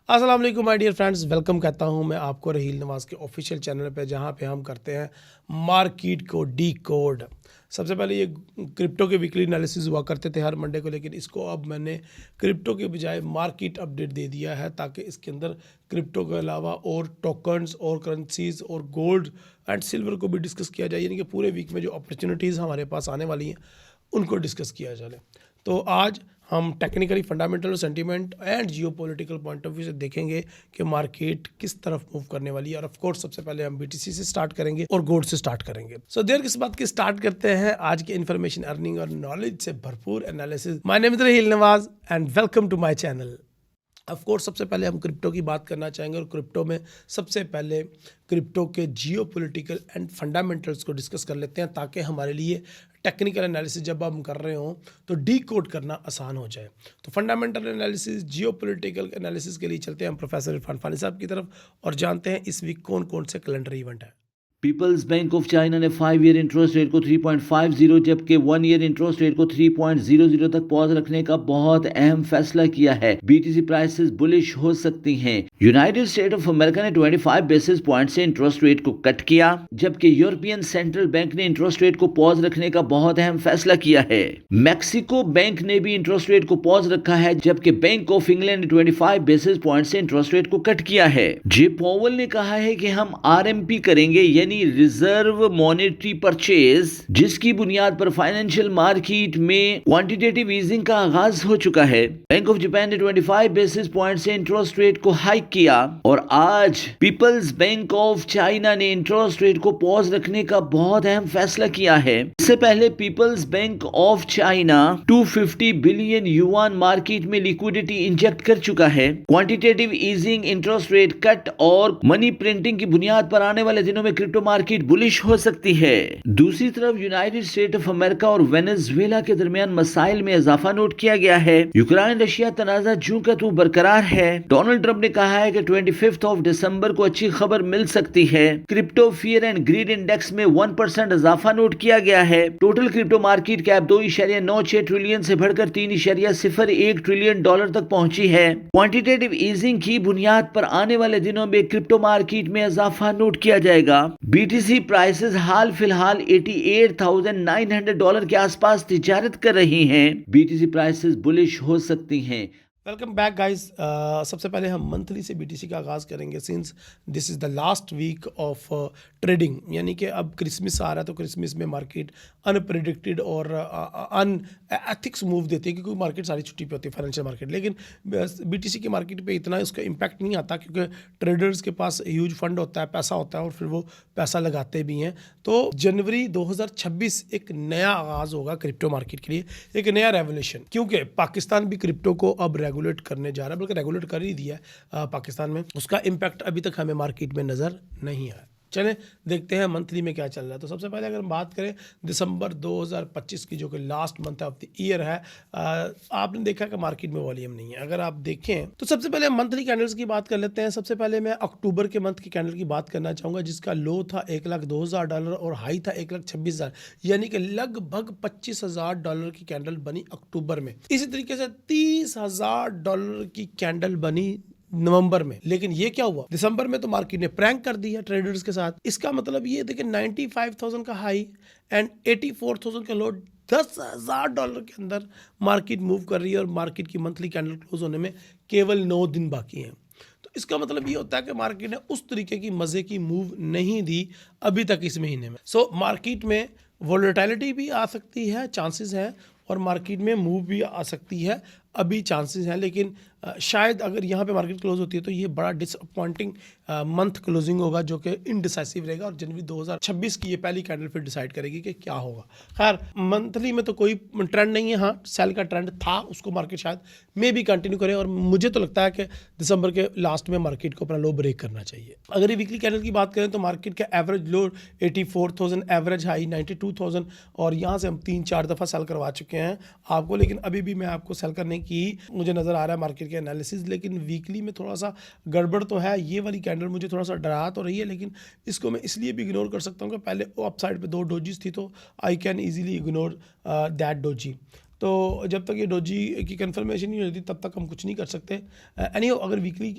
अस्सलाम वालेकुम my dear friends, welcome कहता हूं मैं आपको रहील नवाज़ के ऑफिशियल चैनल पे, जहां पे हम करते हैं मार्केट को डी कोड। सबसे पहले ये क्रिप्टो के वीकली एनालिसिस हुआ करते थे हर मंडे को, लेकिन इसको अब मैंने क्रिप्टो के बजाय मार्केट अपडेट दे दिया है, ताकि इसके अंदर क्रिप्टो के अलावा और टोकन्स और करेंसीज और गोल्ड एंड सिल्वर को भी डिस्कस किया जाए, यानी कि पूरे वीक में जो अपॉर्चुनिटीज़ हमारे पास आने वाली हैं उनको डिस्कस किया जाए। तो आज हम technically fundamental sentiment and geopolitical point of view से देखेंगे कि मार्केट किस तरफ मूव करने वाली है। और ऑफ कोर्स सबसे पहले हम बीटीसी से स्टार्ट करेंगे और गोल्ड से स्टार्ट करेंगे। सो देर किस बात की स्टार्ट करते हैं आज के इन्फॉर्मेशन, अर्निंग और नॉलेज से भरपूर analysis. My name is Raheel Nawaz and welcome to my channel. Of course सबसे पहले हम क्रिप्टो की बात करना चाहेंगे, और क्रिप्टो में सबसे पहले क्रिप्टो के जियोपॉलिटिकल एंड फंडामेंटल्स को डिस्कस कर लेते हैं, ताकि हमारे लिए टेक्निकल एनालिसिस जब हम कर रहे हों तो डी कोड करना आसान हो जाए। तो फंडामेंटल एनालिसिस, जियोपॉलिटिकल एनालिसिस के लिए चलते हैं हम प्रोफेसर इरफान फानी साहब की तरफ और जानते हैं इस वीक कौन कौन से कैलेंडर इवेंट है। पीपल्स बैंक ऑफ चाइना ने 5 ईयर इंटरेस्ट रेट को 3.50 जबकि 1 ईयर इंटरेस्ट रेट को 3.00 तक पॉज रखने का बहुत अहम फैसला किया है। बीटीसी प्राइसेस बुलिश हो सकती हैं। यूनाइटेड स्टेट ऑफ अमेरिका ने 25 बेसिस पॉइंट से इंटरेस्ट रेट को कट किया, जबकि यूरोपियन सेंट्रल बैंक ने इंटरेस्ट रेट को पॉज रखने का बहुत अहम फैसला किया है। मैक्सिको बैंक ने भी इंटरेस्ट रेट को पॉज रखा है, जबकि बैंक ऑफ इंग्लैंड ने 25 बेसिस पॉइंट से इंटरेस्ट रेट को कट किया है। जे पॉवल ने कहा है कि हम आरएमपी करेंगे, यानी रिजर्व मॉनेटरी परचेज, जिसकी बुनियाद पर फाइनेंशियल मार्केट में क्वांटिटेटिव ईजिंग का आगाज हो चुका है। बैंक ऑफ जापान ने 25 बेसिस पॉइंट से इंटरेस्ट रेट को हाइक किया, और आज पीपल्स बैंक ऑफ चाइना ने इंटरेस्ट रेट को पॉज रखने का बहुत अहम फैसला किया है। इससे पहले people's bank of China 250 billion yuan market में लिक्विडिटी इंजेक्ट कर चुका है। Quantitative easing, interest rate cut और मनी प्रिंटिंग की बुनियाद पर आने वाले दिनों में क्रिप्टो मार्केट बुलिश हो सकती है। दूसरी तरफ यूनाइटेड स्टेट ऑफ अमेरिका और वेनेजुएला के दरमियान मसाइल में इजाफा नोट किया गया है। यूक्रेन रशिया तनाजा जूं का तू बरकरार है। डोनाल्ड ट्रंप ने कहा है कि 25 दिसंबर को अच्छी खबर मिल सकती है। Crypto fear and greed index में 1% इजाफा नोट किया गया है। Total crypto market cap 2.96 trillion से बढ़कर 3.01 ट्रिलियन डॉलर तक पहुंची है। क्वांटिटेटिव ईजिंग की बुनियाद पर आने वाले दिनों में क्रिप्टो मार्केट में इजाफा नोट किया जाएगा। बीटीसी प्राइसेस हाल फिलहाल $88,900 के आसपास तिजारत कर रही हैं। बीटीसी प्राइसेस बुलिश हो सकती हैं। Welcome back guys. सबसे पहले हम मंथली से बीटीसी का आगाज़ करेंगे, since this is the last week of trading, यानी कि अब क्रिसमस आ रहा है, तो क्रिसमस में मार्केट अनप्रेडिक्टेड और अन एथिक्स मूव देती है, क्योंकि मार्केट सारी छुट्टी पे होती है, फाइनेंशियल मार्केट। लेकिन बीटीसी की मार्केट पे इतना उसका इम्पैक्ट नहीं आता, क्योंकि ट्रेडर्स के पास ह्यूज फंड होता है, पैसा होता है, और फिर वो पैसा लगाते भी हैं। तो जनवरी 2026 एक नया आगाज़ होगा क्रिप्टो मार्केट के लिए, एक नया रेवोल्यूशन, क्योंकि पाकिस्तान भी क्रिप्टो को अब रेगुलेट करने जा रहा है, बल्कि रेगुलेट कर ही दिया है पाकिस्तान में। उसका इम्पैक्ट अभी तक हमें मार्केट में नज़र नहीं आया। चलें देखते हैं मंथली में क्या चल रहा है। तो सबसे पहले अगर हम बात करें दिसंबर 2025 की, जो कि last month of the year है, आपने देखा कि मार्केट में वॉल्यूम नहीं है। अगर आप देखें तो सबसे पहले हम मंथली कैंडल्स की बात कर लेते हैं। सबसे पहले मैं अक्टूबर के मंथ की कैंडल की बात करना चाहूँगा, जिसका लो था $1,02,000 और हाई था $1,26,000, यानी कि लगभग $25,000 की कैंडल बनी अक्टूबर में। इसी तरीके से $30,000 की कैंडल बनी नवंबर में। लेकिन ये क्या हुआ, दिसंबर में तो मार्केट ने प्रैंक कर दिया ट्रेडर्स के साथ। इसका मतलब ये देखिए 95,000 का हाई एंड 84,000 का लो, $10,000 के अंदर मार्केट मूव कर रही है, और मार्केट की मंथली कैंडल क्लोज होने में केवल 9 दिन बाकी हैं। तो इसका मतलब ये होता है कि मार्केट ने उस तरीके की मजे की मूव नहीं दी अभी तक इस महीने में। सो मार्केट में वोलेटिलिटी भी आ सकती है, चांसेस हैं, और मार्केट में मूव भी आ सकती है, अभी चांसेस हैं। लेकिन शायद अगर यहाँ पे मार्केट क्लोज होती है तो ये बड़ा डिसअपॉइंटिंग मंथ क्लोजिंग होगा, जो कि इनडिसाइसिव रहेगा, और जनवरी 2026 की ये पहली कैंडल फिर डिसाइड करेगी कि क्या होगा। खैर मंथली में तो कोई ट्रेंड नहीं है। हाँ, सेल का ट्रेंड था, उसको मार्केट शायद में भी कंटिन्यू करे, और मुझे तो लगता है कि दिसंबर के लास्ट में मार्केट को अपना लो ब्रेक करना चाहिए। अगर ये वीकली कैंडल की बात करें तो मार्केट का एवरेज लो 84,000, एवरेज हाई 92,000, और यहाँ से हम 3-4 दफ़ा सेल करवा चुके हैं आपको। लेकिन अभी भी मैं आपको सेल करने की मुझे नज़र आ रहा है मार्केट के एनालिसिस। लेकिन वीकली में थोड़ा सा गड़बड़ तो है। ये वाली कैंडल मुझे थोड़ा सा डरा तो रही है, लेकिन इसको मैं इसलिए भी इग्नोर कर सकता हूँ कि पहले वो अप साइड पे 2 डोजीज थी, तो I can easily ignore that doji. तो जब तक ये डोजी की कंफर्मेशन नहीं होती तब तक हम कुछ नहीं कर सकते। एनीहाउ अगर वीकली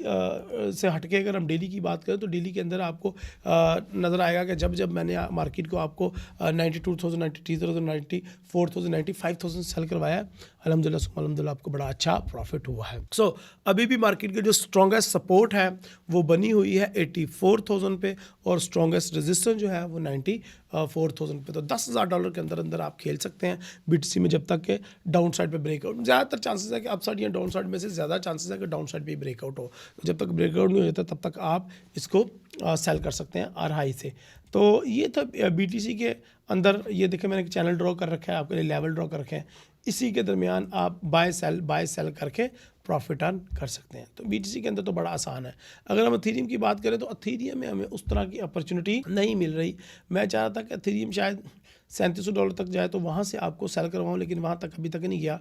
से हटके अगर हम डेली की बात करें तो डेली के अंदर आपको नज़र आएगा कि जब मैंने मार्केट को आपको 92,000, 93,000, 94,000, 95,000 सेल करवाया है, अल्हम्दुलिल्लाह आपको बड़ा अच्छा प्रॉफिट हुआ है। सो अभी भी मार्केट के जो स्ट्रॉन्गेस्ट सपोर्ट है वो बनी हुई है 84,000 पे और स्ट्रॉन्गेस्ट रेजिस्टेंस जो है वो 94,000 पे। तो $10,000 के अंदर अंदर आप खेल सकते हैं बीटीसी में जब तक के डाउन साइड पे ब्रेकआउट। ज़्यादातर चांसेस है कि अप साइड या डाउन साइड में से ज़्यादा चांसेस है कि डाउन साइड पे ही ब्रेकआउट हो। तो जब तक ब्रेकआउट नहीं हो जाता तब तक आप इसको सेल कर सकते हैं आर हाई से। तो ये था बीटीसी के अंदर। ये देखें मैंने एक चैनल ड्रॉ कर रखा है, आपके लिए लेवल ड्रॉ कर रखे हैं। इसी के दरमियान आप बाय सेल करके प्रॉफिट अर्न कर सकते हैं। तो बीटीसी के अंदर तो बड़ा आसान है। अगर हम अथीरियम की बात करें तो अथीरियम में हमें उस तरह की अपॉर्चुनिटी नहीं मिल रही। मैं चाह रहा था कि अथीरियम शायद $3700 तक जाए तो वहाँ से आपको सेल करवाऊँ, लेकिन वहाँ तक अभी तक नहीं गया।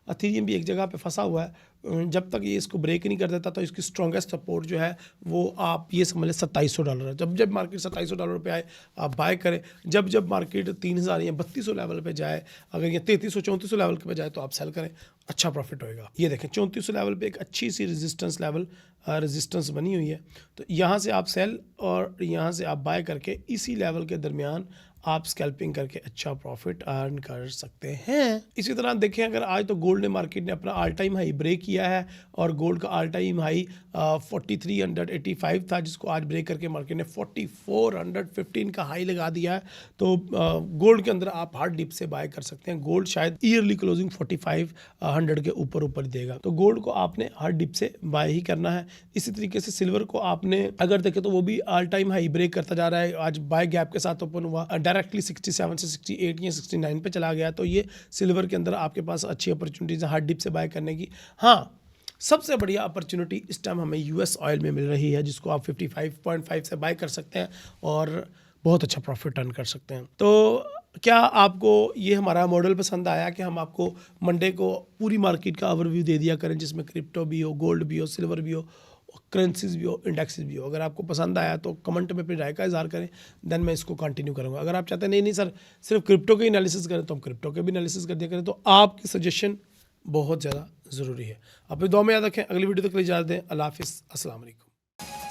अथीरियम भी एक जगह पे फंसा हुआ है। जब तक ये इसको ब्रेक नहीं कर देता तो इसकी स्ट्रॉन्गेस्ट सपोर्ट जो है वो आप ये समझ लें $2700 है। जब मार्केट $2700 पे आए आप बाय करें। जब मार्केट 3000 या 3200 लेवल पे जाए, अगर ये 3300-3400 लेवल पे जाए तो आप सेल करें, अच्छा प्रॉफिट होएगा। ये देखें 3400 लेवल पे एक अच्छी सी रेजिस्टेंस बनी हुई है। तो यहाँ से आप सेल और यहाँ से आप बाय करके इसी लेवल के दरमियान आप स्कैल्पिंग करके अच्छा प्रॉफिट अर्न कर सकते हैं। इसी तरह देखें अगर आज तो गोल्ड ने मार्केट ने अपना ऑल टाइम हाई ब्रेक किया है और गोल्ड का ऑल टाइम हाई 4385 था, जिसको आज ब्रेक करके मार्केट ने 4415 का हाई लगा दिया है। तो गोल्ड के अंदर आप हार्ड डिप से बाय कर सकते हैं। गोल्ड शायद ईयरली क्लोजिंग 4500 के ऊपर देगा। तो गोल्ड को आपने हार्ड डिप से बाय ही करना है। इसी तरीके से सिल्वर को आपने अगर देखें तो वो भी ऑल टाइम हाई ब्रेक करता जा रहा है। आज बाय गैप के साथ ओपन हुआ, डायरेक्टली 67 से 68 या 69 पे चला गया। तो ये सिल्वर के अंदर आपके पास अच्छी अपॉर्चुनिटीज है हार्ड डिप से बाय करने की। हाँ, सबसे बढ़िया अपॉर्चुनिटी इस टाइम हमें यूएस ऑयल में मिल रही है, जिसको आप 55.5 से बाय कर सकते हैं और बहुत अच्छा प्रॉफिट अर्न कर सकते हैं। तो क्या आपको ये हमारा मॉडल पसंद आया कि हम आपको मंडे को पूरी मार्केट का ओवरव्यू दे दिया करें, जिसमें क्रिप्टो भी हो, गोल्ड भी हो, सिल्वर भी हो, करेंसीज भी हो, इंडेक्सेस भी हो। अगर आपको पसंद आया तो कमेंट में अपनी राय का इज़हार करें, देन मैं इसको कंटिन्यू करूँगा। अगर आप चाहते हैं नहीं सर सिर्फ क्रिप्टो के ही एनालिसिस करें तो हम क्रिप्टो के भी एनालिसिस कर दिया करें। तो आपकी सजेशन बहुत ज़्यादा ज़रूरी है। अपनी दुआ में याद रखें। अगली वीडियो तक के लिए इजाज़त दें। अल्लाह हाफिज़, अस्सलाम वालेकुम।